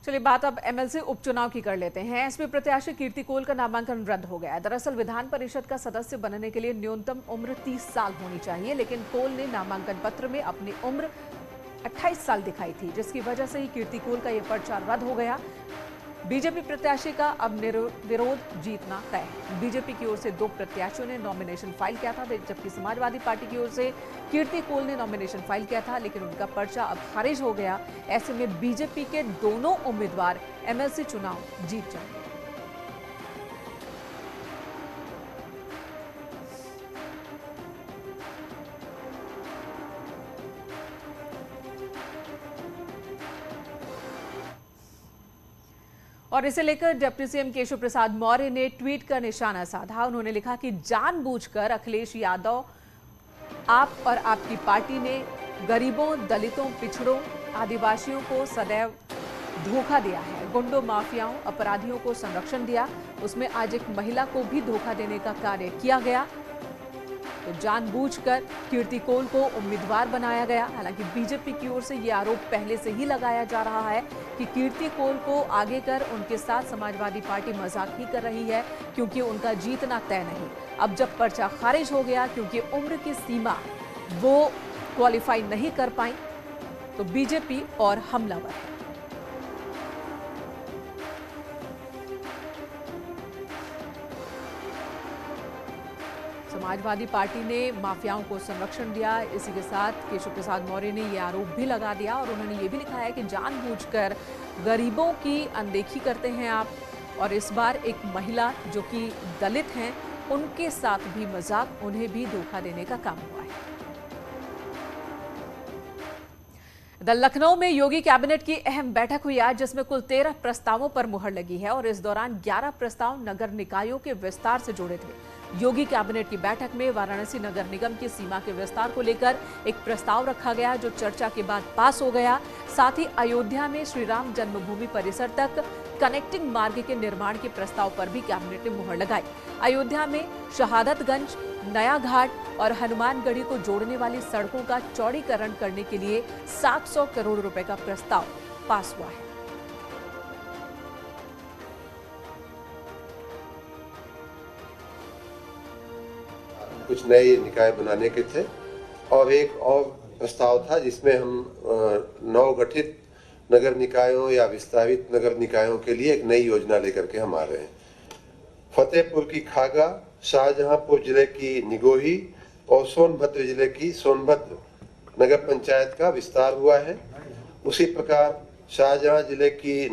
चलिए बात अब एमएलसी उपचुनाव की कर लेते हैं। एसपी प्रत्याशी कीर्ति कोल का नामांकन रद्द हो गया है। दरअसल विधान परिषद का सदस्य बनने के लिए न्यूनतम उम्र 30 साल होनी चाहिए, लेकिन कोल ने नामांकन पत्र में अपनी उम्र 28 साल दिखाई थी, जिसकी वजह से ही कीर्ति कोल का यह पर्चा रद्द हो गया। बीजेपी प्रत्याशी का अब विरोध जीतना तय है। बीजेपी की ओर से 2 प्रत्याशियों ने नॉमिनेशन फाइल किया था, जबकि समाजवादी पार्टी की ओर से कीर्ति कोल ने नॉमिनेशन फाइल किया था, लेकिन उनका पर्चा अब खारिज हो गया। ऐसे में बीजेपी के दोनों उम्मीदवार एमएलसी चुनाव जीत जाएंगे। और इसे लेकर डिप्टी सीएम केशव प्रसाद मौर्य ने ट्वीट कर निशाना साधा। उन्होंने लिखा कि जानबूझकर अखिलेश यादव, आप और आपकी पार्टी ने गरीबों, दलितों, पिछड़ों, आदिवासियों को सदैव धोखा दिया है। गुंडों, माफियाओं, अपराधियों को संरक्षण दिया, उसमें आज एक महिला को भी धोखा देने का कार्य किया गया। तो जानबूझकर कीर्ति कोल को उम्मीदवार बनाया गया। हालांकि बीजेपी की ओर से यह आरोप पहले से ही लगाया जा रहा है कि कीर्ति कोल को आगे कर उनके साथ समाजवादी पार्टी मजाक ही कर रही है, क्योंकि उनका जीतना तय नहीं। अब जब पर्चा खारिज हो गया क्योंकि उम्र की सीमा वो क्वालिफाई नहीं कर पाई, तो बीजेपी और हमलावर है। समाजवादी पार्टी ने माफियाओं को संरक्षण दिया। इसी के साथ केशव प्रसाद मौर्य ने यह आरोप भी लगा दिया और उन्होंने ये भी लिखा है कि जानबूझकर गरीबों की अनदेखी करते हैं आप, और इस बार एक महिला जो कि दलित हैं उनके साथ भी मजाक, उन्हें भी धोखा देने का काम हुआ है। लखनऊ में योगी कैबिनेट की अहम बैठक हुई आज, जिसमें कुल 13 प्रस्तावों पर मुहर लगी है और इस दौरान 11 प्रस्ताव नगर निकायों के विस्तार से जुड़े थे। योगी कैबिनेट की बैठक में वाराणसी नगर निगम की सीमा के विस्तार को लेकर एक प्रस्ताव रखा गया, जो चर्चा के बाद पास हो गया। साथ ही अयोध्या में श्री राम जन्मभूमि परिसर तक कनेक्टिंग मार्ग के निर्माण के प्रस्ताव पर भी कैबिनेट ने मुहर लगाई। अयोध्या में शहादतगंज, नया घाट और हनुमानगढ़ी को जोड़ने वाली सड़कों का चौड़ीकरण करने के लिए 700 करोड़ रुपए का प्रस्ताव पास हुआ है। कुछ नए निकाय बनाने के थे और एक और प्रस्ताव था जिसमें हम नवगठित नगर निकायों या विस्तारित नगर निकायों के लिए एक नई योजना लेकर के हम आ रहे हैं। फतेहपुर की खागा, शाहजहांपुर जिले की निगोही और सोनभद्र जिले की सोनभद्र नगर पंचायत का विस्तार हुआ है। उसी प्रकार शाहजहां जिले की